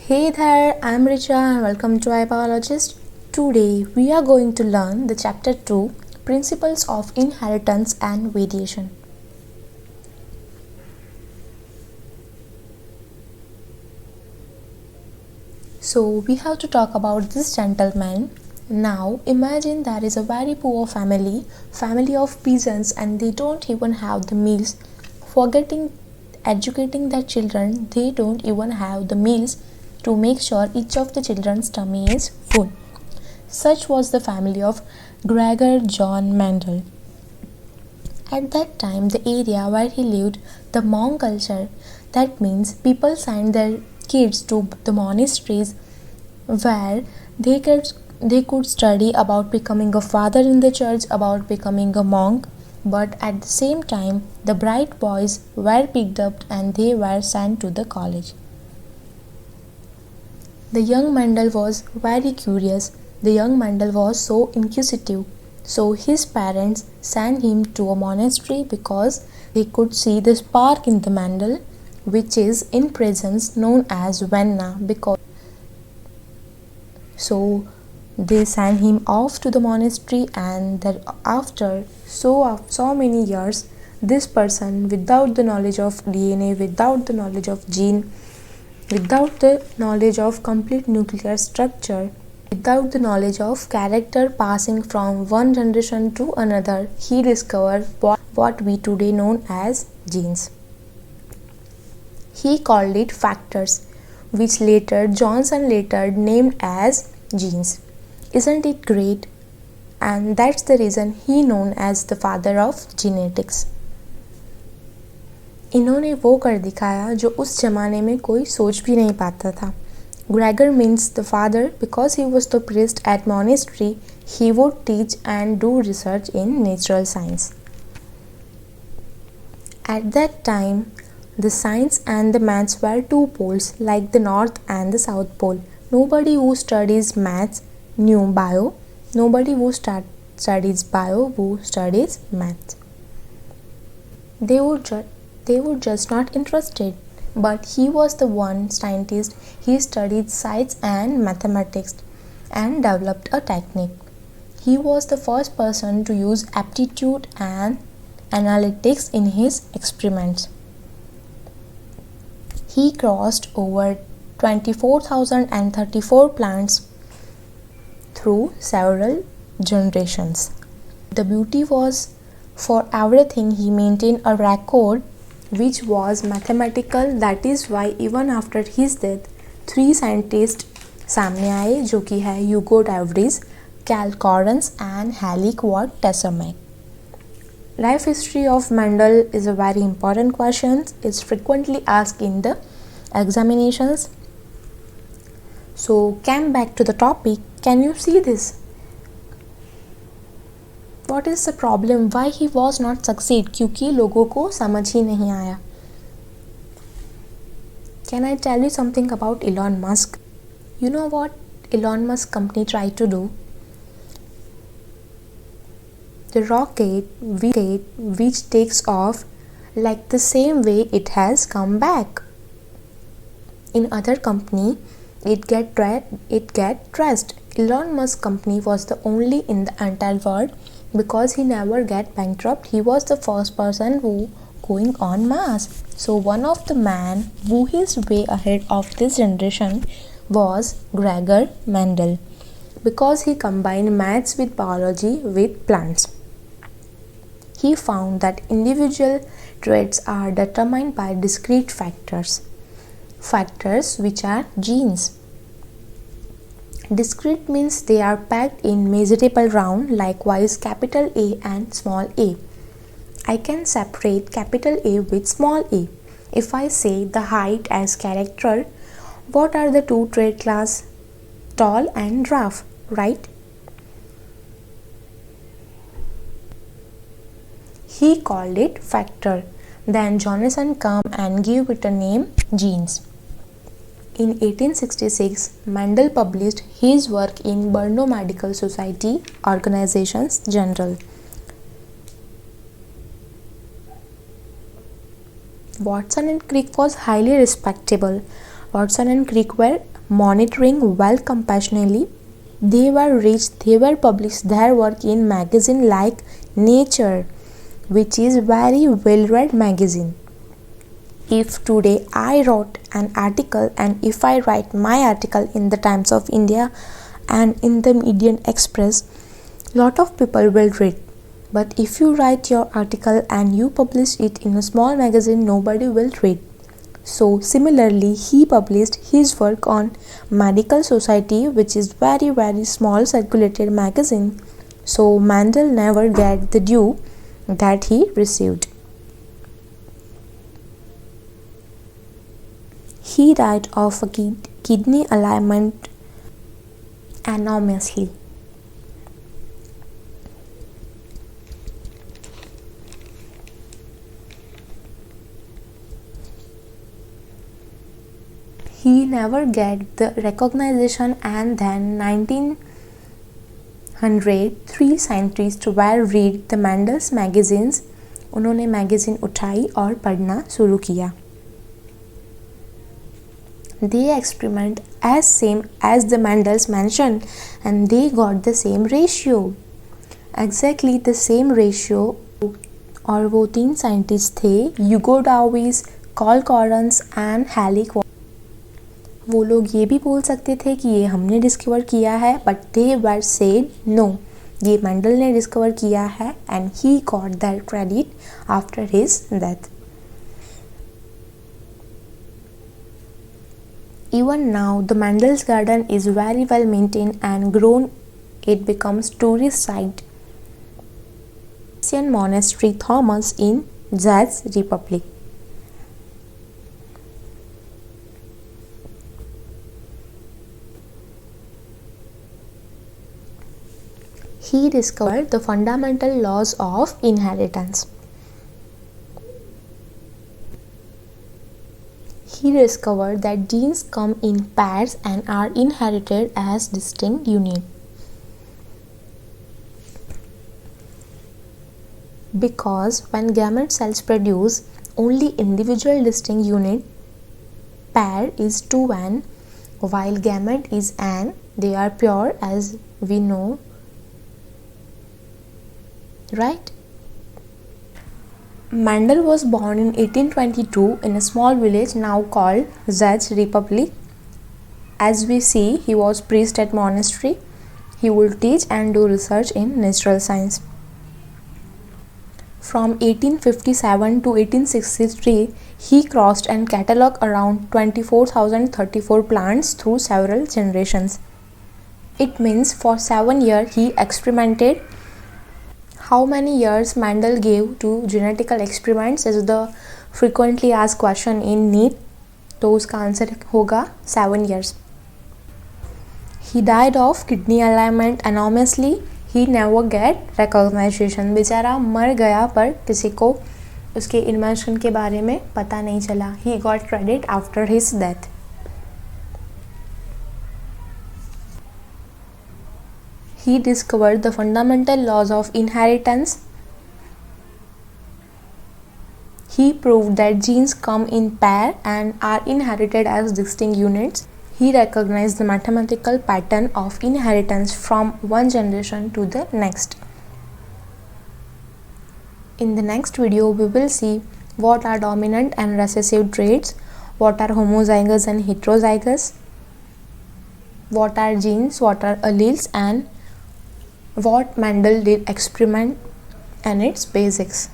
Hey there, I'm Richa and welcome to iBiologist. Today we are going to learn the chapter 2 Principles of Inheritance and Variation. So we have to talk about this gentleman. Now imagine there is a very poor family of peasants, and they don't even have the meals. Forgetting educating their children, they don't even have the meals to make sure each of the children's tummy is full. Such was the family of Gregor John Mendel. At that time, the area where he lived, the monk culture, that means people sent their kids to the monasteries where they could study about becoming a father in the church, about becoming a monk, but at the same time, the bright boys were picked up and they were sent to the college. The young Mendel was very curious. The young Mendel was so inquisitive. So his parents sent him to a monastery because they could see the spark in the Mendel, which is in presence known as Venna. So they sent him off to the monastery, and thereafter, so many years, this person, without the knowledge of DNA, without the knowledge of gene, without the knowledge of complete nuclear structure, without the knowledge of character passing from one generation to another, he discovered what we today know as genes. He called it factors, which Johnson later named as genes. Isn't it great? And that's the reason he known as the father of genetics. इन्होंने वो कर दिखाया जो उस जमाने में कोई सोच भी नहीं पाता था. Gregor means the father because he was the priest at monastery. He would teach and do research in natural science. At that time, the science and the maths were two poles, like the north and the south pole. Nobody who studies maths knew bio. Nobody who studies bio who studies maths. They were just not interested. But he was the one scientist. He studied science and mathematics and developed a technique. He was the first person to use aptitude and analytics in his experiments. He crossed over 24,034 plants through several generations. The beauty was, for everything he maintained a record which was mathematical. That is why even after his death, 3 scientists सामने आए, जो कि है ह्यूगो डायवरीज, कैल Correns and Halley-Quart Tasmac. Life history of Mendel is a very important question. It's frequently asked in the examinations. So come back to the topic. Can you see this? What is the problem? Why he was not succeed? क्योंकि लोगों को समझ ही नहीं आया. Can I tell you something about Elon Musk? You know what Elon Musk company tried to do? The rocket which takes off like the same way it has come back. In other company, it get trashed. Elon Musk company was the only in the entire world because he never get bankrupt. He was the first person who going on Mars. So one of the man who is way ahead of this generation was Gregor Mendel, because he combined maths with biology with plants. He found that individual traits are determined by discrete factors which are genes. Discrete means they are packed in measurable round, likewise capital A and small a. I can separate capital A with small a. If I say the height as character, what are the two trait class? Tall and dwarf, right? He called it factor. Then Johnson came and gave it a name, genes. In 1866, Mendel published his work in Brno Medical Society Organizations General. Watson and Crick was highly respectable. Watson and Crick were monitoring well compassionately. They were published their work in magazine like Nature, which is very well read magazine. If today I wrote an article and if I write my article in the Times of India and in the Indian Express, lot of people will read. But if you write your article and you publish it in a small magazine, nobody will read. So similarly, he published his work on Medical Society, which is very small circulated magazine. So Mendel never get the due that he received. He died of a kidney alignment anonymously. He never get the recognition, and then 1900 3 scientists were read the Mendel's magazines. उन्होंने magazine उठाई और पढ़ना शुरू किया. They experiment as same as the Mendel's mentioned and they got the same ratio. Exactly the same ratio. और वो 3 scientist थे, यूगो डाविस, call कॉरन्स and हेलिक. वो लोग ये भी बोल सकते थे कि ये हमने डिस्कवर किया है, but they were said no, ये मेंडल ने डिस्कवर किया है and he got that credit after his death. Even now, the Mendel's garden is very well maintained and grown. It becomes tourist site. Monastery Thomas in Czech Republic. He discovered the fundamental laws of inheritance. He discovered that genes come in pairs and are inherited as distinct units. Because when gamete cells produce only individual distinct unit, pair is 2n, while gamete is n, they are pure as we know, right? Mendel was born in 1822 in a small village now called Czech Republic. As we see, he was priest at monastery. He would teach and do research in natural science. From 1857 to 1863, he crossed and catalogued around 24,034 plants through several generations. It means for 7 years he experimented. How many years Mendel gave to genetical experiments is the frequently asked question in NEET. तो उसका answer होगा 7 years. He died of kidney alignment anonymously. He never get recognition. बेचारा मर गया पर किसी को उसके इन्वेंशन के बारे में पता नहीं चला. He got credit after his death. He discovered the fundamental laws of inheritance. He proved that genes come in pair and are inherited as distinct units. He recognized the mathematical pattern of inheritance from one generation to the next. In the next video, we will see what are dominant and recessive traits, what are homozygous and heterozygous, what are genes, what are alleles, and what Mendel did experiment and its basics.